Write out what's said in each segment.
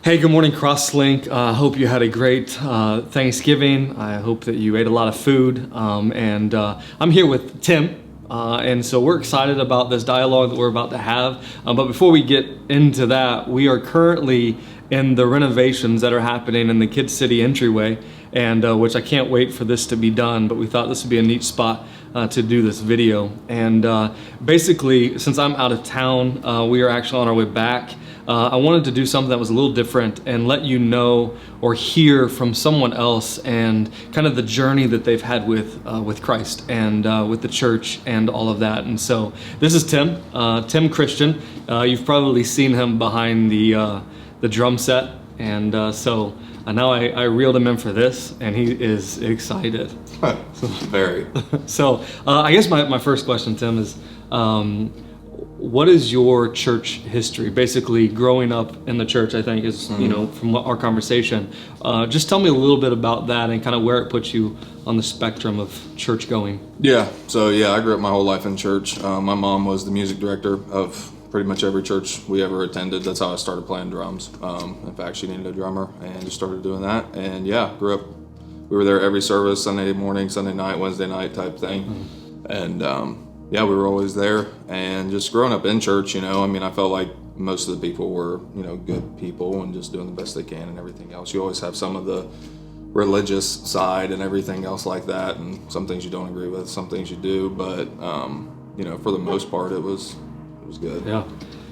Hey, good morning, CrossLink. I hope you had a great Thanksgiving. I hope that you ate a lot of food. I'm here with Tim. And so we're excited about this dialogue that we're about to have. But before we get into that, we are currently in the renovations that are happening in the Kid City entryway, and which I can't wait for this to be done. But we thought this would be a neat spot to do this video. And basically, since I'm out of town, we are actually on our way back. I wanted to do something that was a little different and let you know or hear from someone else and kind of the journey that they've had with Christ and with the church and all of that. And so this is Tim Christian. You've probably seen him behind the drum set, and so now I reeled him in for this, and he is excited. Very. So I guess my first question, Tim, is what is your church history? Basically, growing up in the church, I think, is, you know, from our conversation. Just tell me a little bit about that and kind of where it puts you on the spectrum of church going. Yeah. So, I grew up my whole life in church. My mom was the music director of pretty much every church we ever attended. That's how I started playing drums. In fact, she needed a drummer and just started doing that. And grew up. We were there every service, Sunday morning, Sunday night, Wednesday night type thing. And we were always there. And just growing up in church, I felt like most of the people were, good people and just doing the best they can and everything else. You always have some of the religious side and everything else like that, and some things you don't agree with, some things you do, but for the most part it was good. Yeah.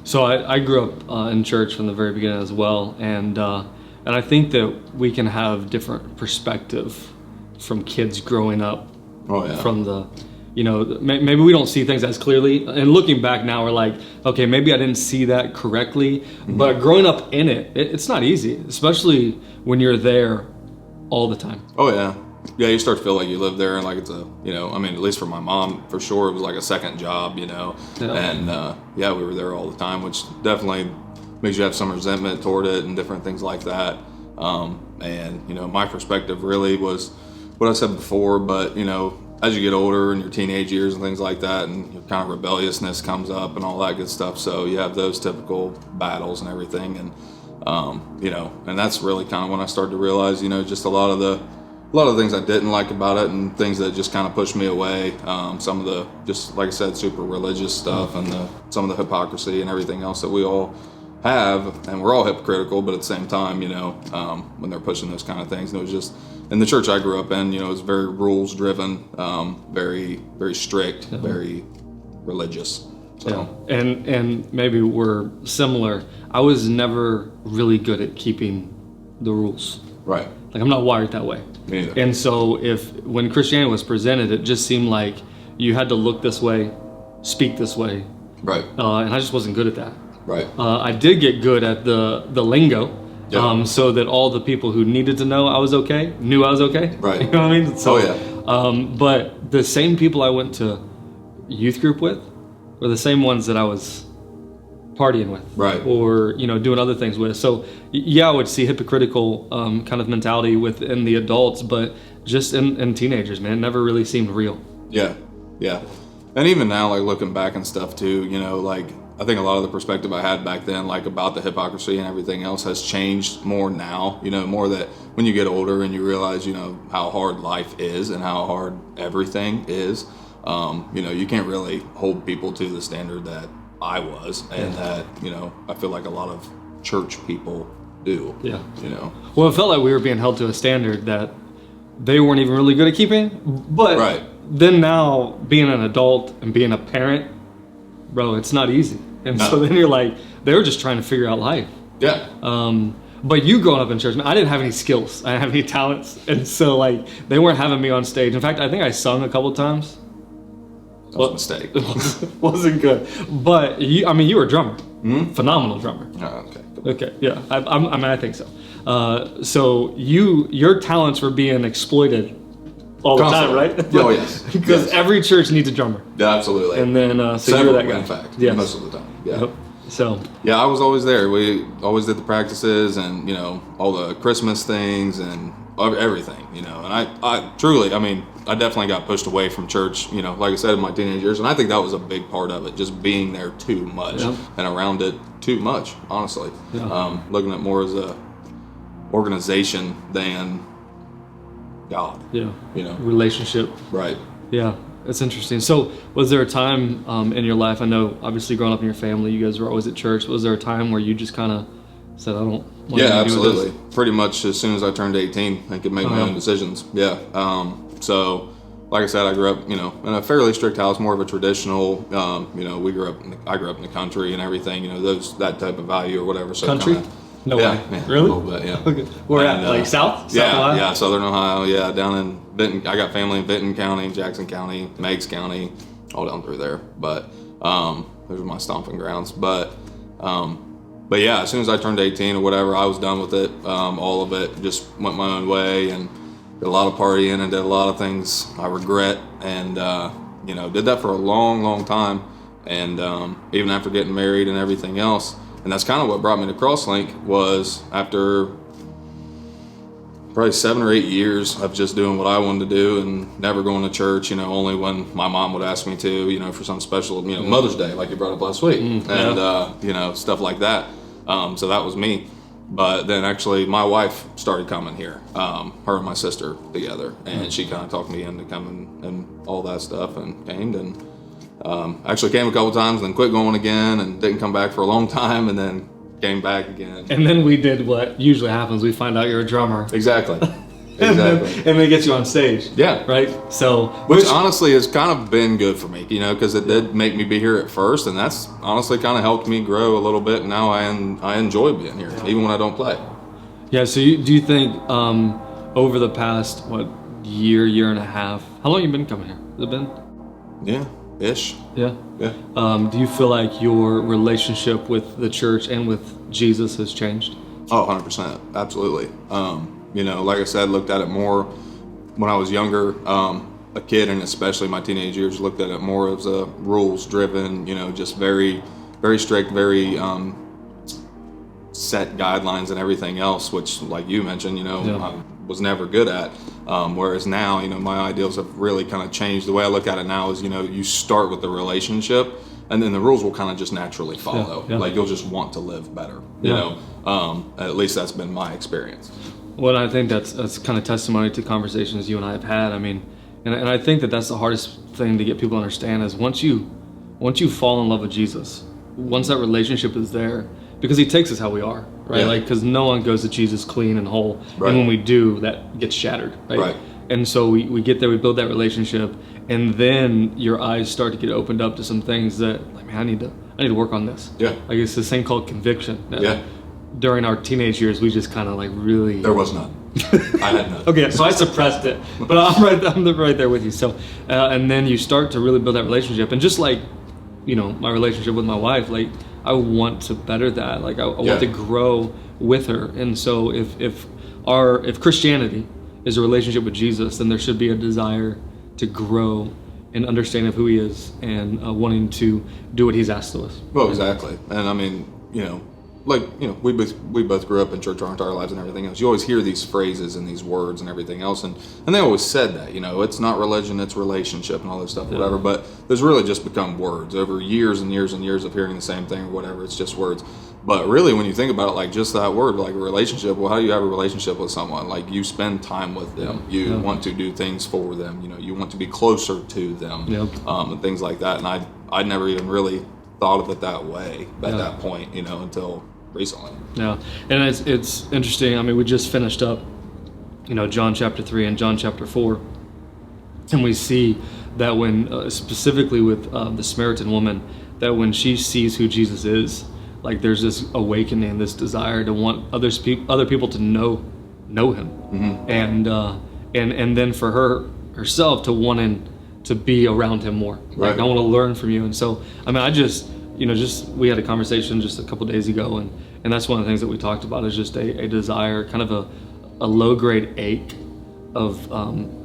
So I grew up in church from the very beginning as well, and I think that we can have different perspective from kids growing up. Oh yeah. From the, maybe we don't see things as clearly, and looking back now we're like, okay, maybe I didn't see that correctly, but growing up in it's not easy, especially when you're there all the time. Oh yeah. Yeah, you start to feel like you live there, and like it's a, at least for my mom, for sure, it was like a second job, Yeah. And we were there all the time, which definitely makes you have some resentment toward it and different things like that. My perspective really was what I said before, but, as you get older and your teenage years and things like that, and your kind of rebelliousness comes up and all that good stuff, so you have those typical battles and everything, and, and that's really kind of when I started to realize, just a lot of the things I didn't like about it and things that just kind of pushed me away. Some of the, just like I said, super religious stuff and some of the hypocrisy and everything else that we all have, and we're all hypocritical, but at the same time, when they're pushing those kind of things, and it was just, in the church I grew up in, it was very rules driven, very, very strict, very religious. So. Yeah. And maybe we're similar. I was never really good at keeping the rules. Right. Like, I'm not wired that way. Me neither. And so when Christianity was presented, it just seemed like you had to look this way, speak this way. Right. And I just wasn't good at that. Right. I did get good at the lingo, so that all the people who needed to know I was okay knew I was okay. Right. You know what I mean? So, oh yeah. But the same people I went to youth group with were the same ones that I was partying with, right, or doing other things with. So I would see hypocritical kind of mentality within the adults, but just in teenagers, man, it never really seemed real. Yeah. And even now, like looking back and stuff too, like I think a lot of the perspective I had back then, like about the hypocrisy and everything else, has changed more now. More that when you get older and you realize, how hard life is and how hard everything is, you can't really hold people to the standard that I was, and that, I feel like a lot of church people do. Yeah. Well, it felt like we were being held to a standard that they weren't even really good at keeping. But right. Then now, being an adult and being a parent, bro, it's not easy. And so then you're like, they were just trying to figure out life. Yeah. But you growing up in church, man, I didn't have any skills. I didn't have any talents. And so, like, they weren't having me on stage. In fact, I think I sung a couple times. That was a mistake. Wasn't good. But you were a drummer. Mm-hmm. Phenomenal drummer. Oh, okay. Okay, yeah. I think so. So your talents were being exploited all the time, right? Oh, yes. Because every church needs a drummer. Yeah, absolutely. And then so several, you're that guy. in fact. Yes. Most of the time. Yeah. Yep. So. Yeah, I was always there. We always did the practices and, all the Christmas things and everything, And I truly, I definitely got pushed away from church, you know, like I said, in my teenage years. And I think that was a big part of it, just being there too much and around it too much, honestly. Looking at more as a organization than God. Yeah. You know, relationship. right. Yeah. That's interesting. So was there a time in your life, I know obviously growing up in your family, you guys were always at church. Was there a time where you just kind of said, I don't want to do absolutely. this? Pretty much as soon as I turned 18, I could make my own decisions. Yeah. So like I said, I grew up, you know, in a fairly strict house, more of a traditional, you know, I grew up in the country and everything, you know, that type of value or whatever. So Country? No way. Yeah, really? A little bit, yeah. Okay. Where at? Like South? Yeah, yeah, Southern Ohio. Yeah, down in Benton. I got family in Benton County, Jackson County, Meigs County, all down through there. But those are my stomping grounds. But yeah, as soon as I turned 18 or whatever, I was done with it. All of it, just went my own way and did a lot of partying and did a lot of things I regret. And you know, did that for a long, long time. And even after getting married and everything else. And that's kind of what brought me to CrossLink, was after probably 7 or 8 years of just doing what I wanted to do and never going to church, you know, only when my mom would ask me to, you know, for some special, you know, Mother's Day, like you brought up last week, and, you know, stuff like that. So that was me. But then actually my wife started coming here, her and my sister together, and she kind of talked me into coming and all that stuff, and came and actually came a couple times, then quit going again, and didn't come back for a long time, and then came back again. And then we did what usually happens. We find out you're a drummer. Exactly. and then get you on stage. Yeah. Right? So, which honestly has kind of been good for me, you know, because it did make me be here at first, and that's honestly kind of helped me grow a little bit. And now I enjoy being here, even when I don't play. Yeah. So do you think over the past, year and a half, how long have you been coming here? Has it been? Yeah. Ish. Yeah. Do you feel like your relationship with the church and with Jesus has changed? Oh, 100%. Absolutely. You know, like I said, looked at it more when I was younger, a kid, and especially my teenage years, looked at it more as a rules driven, you know, just very, very strict, very set guidelines and everything else, which, like you mentioned, you know, I was never good at. Whereas now, you know, my ideals have really kind of changed. The way I look at it now is, you know, you start with the relationship, and then the rules will kind of just naturally follow. Like, you'll just want to live better, you know. At least that's been my experience. Well, I think that's kind of testimony to conversations you and I have had. I mean, and I think that's the hardest thing to get people to understand is once you fall in love with Jesus, once that relationship is there, because he takes us how we are, right? Yeah. Like, because no one goes to Jesus clean and whole, and when we do, that gets shattered, right? And so we get there, we build that relationship, and then your eyes start to get opened up to some things that, like, man, I need to work on this. Yeah. Like, it's this thing called conviction. During our teenage years, we just kind of like really. There was none. I had none. Okay, so I suppressed it, but I'm right there with you. So, and then you start to really build that relationship, and just like, you know, my relationship with my wife, like, I want to better that. Like, I want to grow with her. And so if Christianity is a relationship with Jesus, then there should be a desire to grow in understanding of who he is and wanting to do what he's asked of us. Well, exactly. And I mean, you know, like, you know, we both grew up in church our entire lives and everything else. You always hear these phrases and these words and everything else, and they always said that, you know, it's not religion, it's relationship and all this stuff, whatever. But there's really just become words over years and years and years of hearing the same thing or whatever. It's just words. But really, when you think about it, like, just that word, like a relationship, well, how do you have a relationship with someone? Like, you spend time with them. You want to do things for them. You know, you want to be closer to them, and things like that. And I never even really thought of it that way at that point, you know, until recently. Yeah, and it's interesting. I mean, we just finished up, you know, John chapter 3 and John chapter 4, and we see that when specifically with the Samaritan woman, that when she sees who Jesus is, like, there's this awakening, this desire to want other people to know him, and then for herself to wanting to be around him more. Like, I want to learn from you. And so, I mean, we had a conversation just a couple days ago, and that's one of the things that we talked about is just a desire, kind of a low grade ache of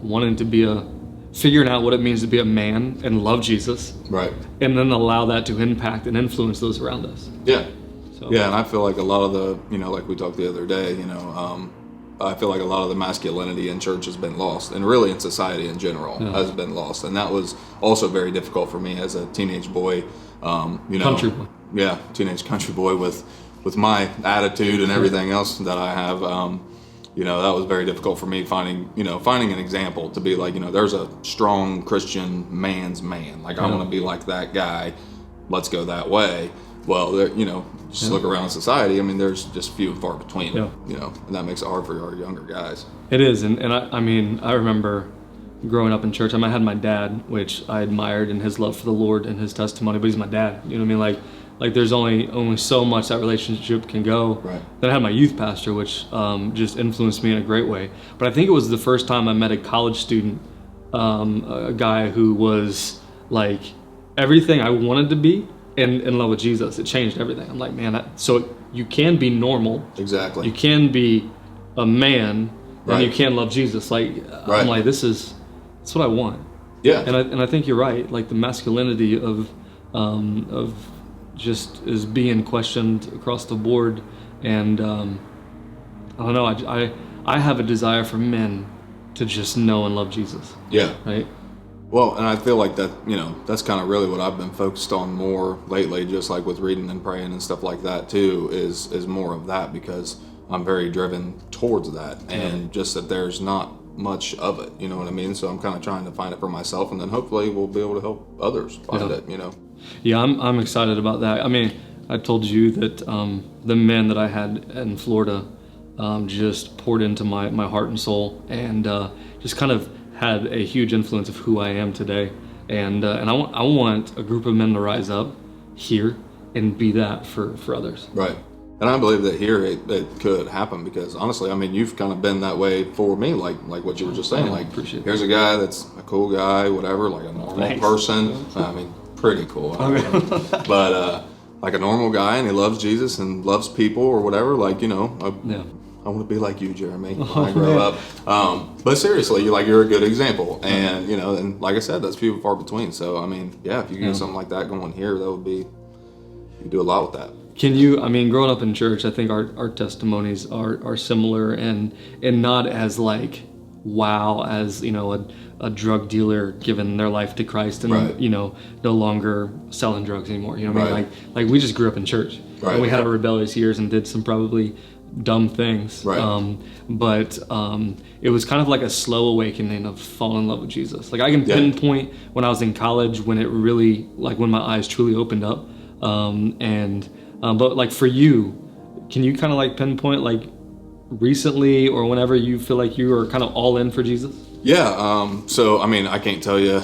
wanting to figuring out what it means to be a man and love Jesus, and then allow that to impact and influence those around us. And I feel like a lot of the, you know, like we talked the other day, you know, I feel like a lot of the masculinity in church has been lost, and really in society in general has been lost. And that was also very difficult for me as a teenage boy. Country boy. Yeah, teenage country boy with my attitude and everything else that I have. That was very difficult for me finding an example to be like, there's a strong Christian man's man. Like, I want to be like that guy. Let's go that way. Well, just look around society. I mean, there's just few and far between, and that makes it hard for our younger guys. It is. And I remember growing up in church. I had my dad, which I admired in his love for the Lord and his testimony, but he's my dad. You know what I mean? Like there's only so much that relationship can go. Right. Then I had my youth pastor, which just influenced me in a great way. But I think it was the first time I met a college student, a guy who was like everything I wanted to be and in love with Jesus. It changed everything. I'm like, man, so you can be normal. Exactly. You can be a man, and you can love Jesus. Like, I'm like, that's what I want. Yeah. And I think you're right. Like the masculinity of just is being questioned across the board, and I don't know. I have a desire for men to just know and love Jesus. Yeah. Right. Well, and I feel like that, that's kind of really what I've been focused on more lately, just like with reading and praying and stuff like that too, is more of that, because I'm very driven towards that, and just that there's not much of it, you know what I mean? So I'm kind of trying to find it for myself, and then hopefully we'll be able to help others find it, Yeah, I'm excited about that. I mean, I told you that the men that I had in Florida just poured into my heart and soul, and just kind of had a huge influence of who I am today. And I want a group of men to rise up here and be that for others. Right. And I believe that here it could happen, because honestly, I mean, you've kind of been that way for me, like what you were just saying. Like, here's a guy that's a cool guy, whatever, like a normal person. I mean, pretty cool. But like a normal guy, and he loves Jesus and loves people or whatever. Like, I want to be like you, Jeremy, when I grow up. But seriously, you're a good example. And, and like I said, that's few and far between. So, I mean, if you get something like that going here, that would be, you do a lot with that. Can you, growing up in church, I think our testimonies are similar, and not as like, wow, as, a drug dealer giving their life to Christ and, no longer selling drugs anymore. You know what I mean? Like we just grew up in church. Right. And we had our rebellious years and did some probably dumb things. Right. But it was kind of like a slow awakening of falling in love with Jesus. Like I can pinpoint when I was in college when it really, like when my eyes truly opened up. But like for you, can you kind of like pinpoint like recently or whenever you feel like you are kind of all in for Jesus? Yeah. So, I can't tell you,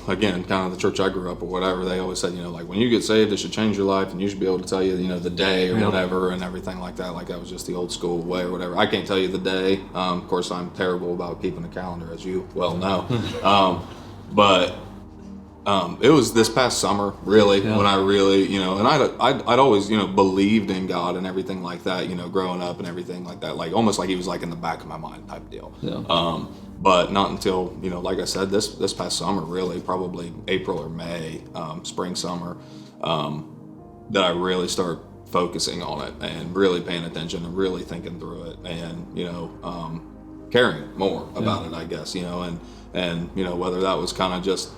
again, kind of the church I grew up or whatever, they always said, like when you get saved, it should change your life, and you should be able to tell you, the day or whatever and everything like that. Like that was just the old school way or whatever. I can't tell you the day. Of course, I'm terrible about keeping a calendar, as you well know. But it was this past summer, really, when I really, and I'd always, believed in God and everything like that, growing up and everything like that, like almost like he was like in the back of my mind type deal. Yeah. But not until, like I said, this past summer, really, probably April or May, spring, summer, that I really start focusing on it and really paying attention and really thinking through it and, caring more about it, I guess, and whether that was kind of just,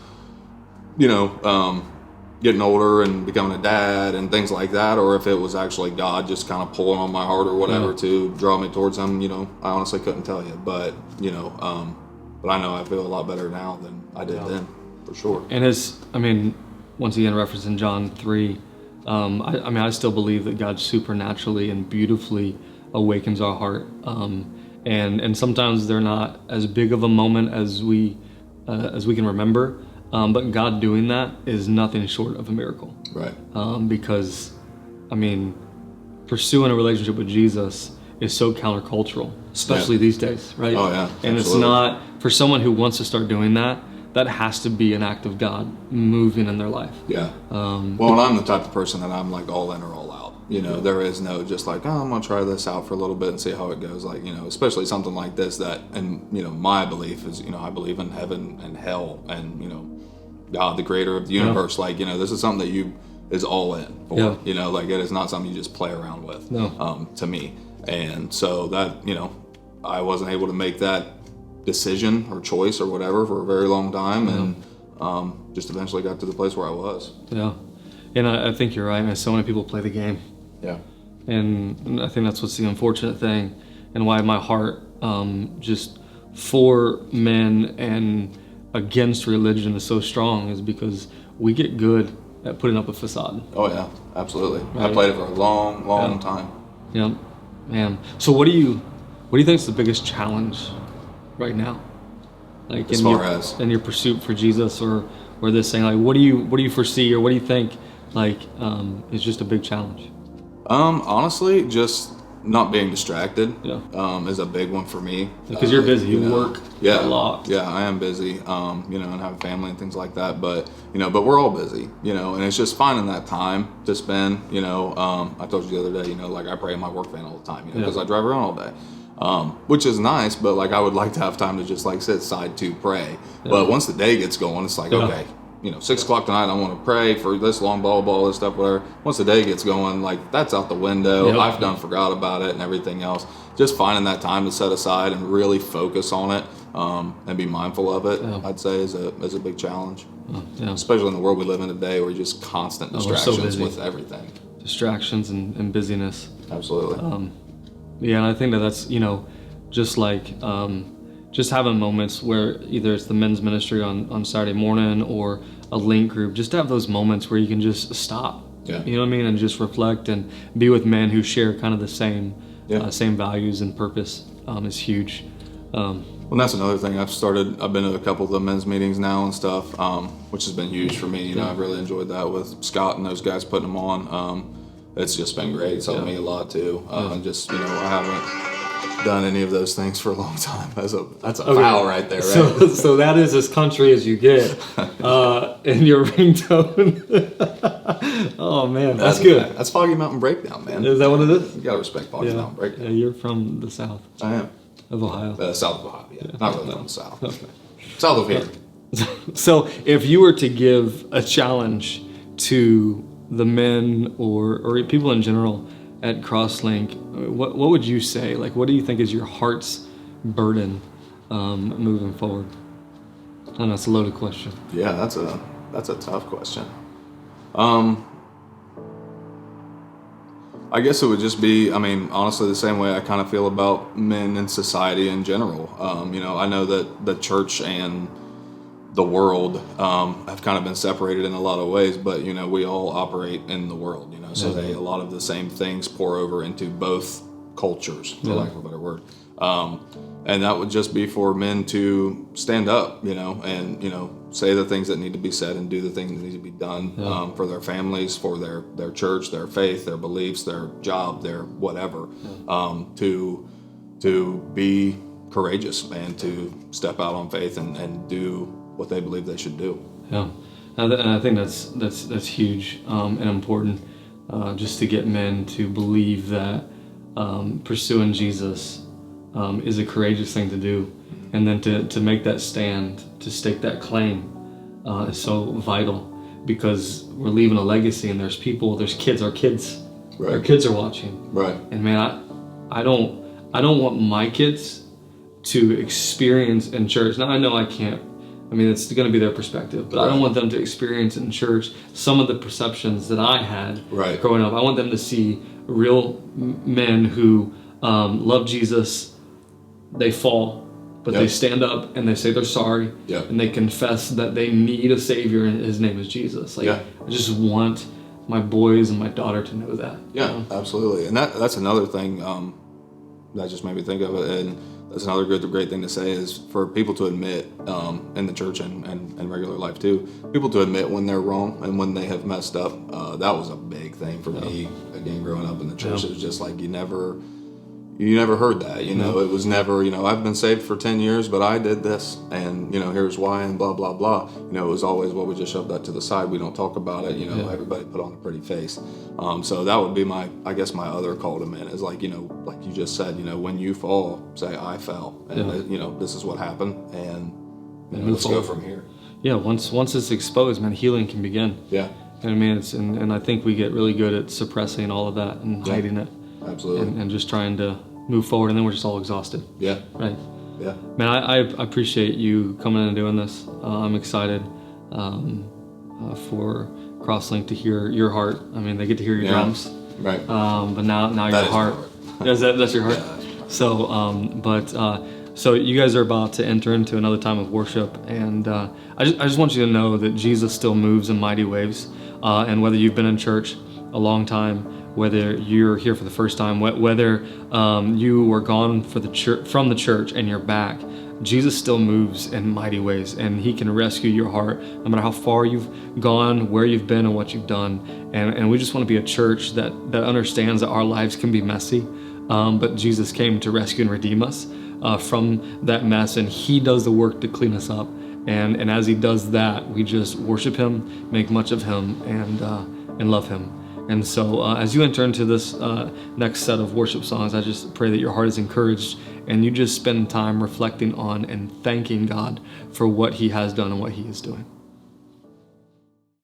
getting older and becoming a dad and things like that, or if it was actually God just kind of pulling on my heart or whatever to draw me towards him, I honestly couldn't tell you, but but I know I feel a lot better now than I did then, for sure. And once again, referencing John 3, I still believe that God supernaturally and beautifully awakens our heart, and sometimes they're not as big of a moment as we can remember. But God doing that is nothing short of a miracle. Right. Because, pursuing a relationship with Jesus is so countercultural, especially these days, right? Oh, yeah. And absolutely. it's not, for someone who wants to start doing that has to be an act of God moving in their life. Yeah. Well, and I'm the type of person that I'm like all in or all out. There is no just like, I'm going to try this out for a little bit and see how it goes. Like, especially something like this that, and, my belief is, I believe in heaven and hell and, God, the creator of the universe. Yeah. Like, this is something that you is all in for, like it is not something you just play around with, to me. And so that, I wasn't able to make that decision or choice or whatever for a very long time, and just eventually got to the place where I was. Yeah. And I think you're right, man. So many people play the game. Yeah. And I think that's what's the unfortunate thing, and why my heart just for men and against religion is so strong, is because we get good at putting up a facade. Oh yeah, absolutely. Right. I played it for a long time. Yeah, man. So what do you think is the biggest challenge right now? Like As far as in your pursuit for Jesus, or this thing, like what do you foresee, or what do you think like is just a big challenge? Honestly, just not being distracted is a big one for me. Because you're busy, you work a lot. Yeah, I am busy, and have a family and things like that. But, but we're all busy, and it's just finding that time to spend, I told you the other day, like I pray in my work van all the time, because I drive around all day, which is nice, but like I would like to have time to just like sit aside to pray. Yeah. But once the day gets going, it's like, okay, 6 o'clock tonight, I want to pray for this long, blah, blah, blah, this stuff, whatever. Once the day gets going, like, that's out the window. Yep. I've forgot about it and everything else. Just finding that time to set aside and really focus on it, and be mindful of it, I'd say is a big challenge. Especially in the world we live in today, where just constant distractions with everything. Distractions and busyness. Absolutely. And I think that's, just like, just having moments where either it's the men's ministry on Saturday morning or a link group, just to have those moments where you can just stop, you know what I mean, and just reflect and be with men who share kind of the same values and purpose is huge. Well, that's another thing. I've been to a couple of the men's meetings now and stuff, which has been huge for me. I've really enjoyed that with Scott and those guys putting them on. It's just been great. It's helped me a lot too. And just, I haven't done any of those things for a long time. That's a foul right there, right? So that is as country as you get in your ringtone. Oh man, that's good. That's Foggy Mountain Breakdown, man. Is that what it is? You gotta respect Foggy Mountain Breakdown. Yeah, you're from the south. I am. Of Ohio. South of Ohio, yeah. Not really from the south. Okay. South of here. So if you were to give a challenge to the men or people in general at CrossLink, what would you say? Like, what do you think is your heart's burden moving forward? I know it's a loaded question. Yeah, that's a tough question. I guess it would just be, honestly, the same way I kind of feel about men in society in general. I know that the church and the world have kind of been separated in a lot of ways, but we all operate in the world, so a lot of the same things pour over into both cultures, for lack of a better word. And that would just be for men to stand up, and say the things that need to be said and do the things that need to be done for their families, for their church, their faith, their beliefs, their job, their whatever, to be courageous and to step out on faith and do what they believe they should do. Yeah, and I think that's huge and important, just to get men to believe that pursuing Jesus is a courageous thing to do, and then to make that stand, to stake that claim is so vital, because we're leaving a legacy, and there's kids, our kids are watching. Right. And man, I don't want my kids to experience in church. Now I know I can't. It's going to be their perspective, but I don't want them to experience in church some of the perceptions that I had growing up. I want them to see real men who love Jesus. They fall, but they stand up and they say they're sorry, and they confess that they need a Savior, and His name is Jesus. I just want my boys and my daughter to know that. Yeah, absolutely. And that's another thing that just made me think of it. And that's another great thing to say, is for people to admit in the church and regular life too, people to admit when they're wrong and when they have messed up. That was a big thing for me, again, growing up in the church. It was just like you never heard that, it was never, I've been saved for 10 years, but I did this, and here's why, and blah blah blah. It was always, well, we just shove that to the side, we don't talk about it. Everybody put on a pretty face. So that would be my other call to men, is like like you just said, when you fall, say I fell, and this is what happened, and let's go from here. Yeah, once it's exposed, man, healing can begin. Yeah. And I think we get really good at suppressing all of that and hiding it. Absolutely. And just trying to move forward, and then we're just all exhausted. Yeah. Right. Yeah. Man, I appreciate you coming in and doing this. I'm excited for CrossLink to hear your heart. I mean, they get to hear your drums, Right. but now That your is heart. That's your heart. So, so you guys are about to enter into another time of worship, and I just want you to know that Jesus still moves in mighty ways. And whether you've been in church a long time, whether you're here for the first time, whether you were gone from the church and you're back, Jesus still moves in mighty ways, and he can rescue your heart no matter how far you've gone, where you've been, and what you've done. And we just want to be a church that understands that our lives can be messy, but Jesus came to rescue and redeem us from that mess, and he does the work to clean us up. And as he does that, we just worship him, make much of him, and love him. And so as you enter into this next set of worship songs, I just pray that your heart is encouraged and you just spend time reflecting on and thanking God for what he has done and what he is doing.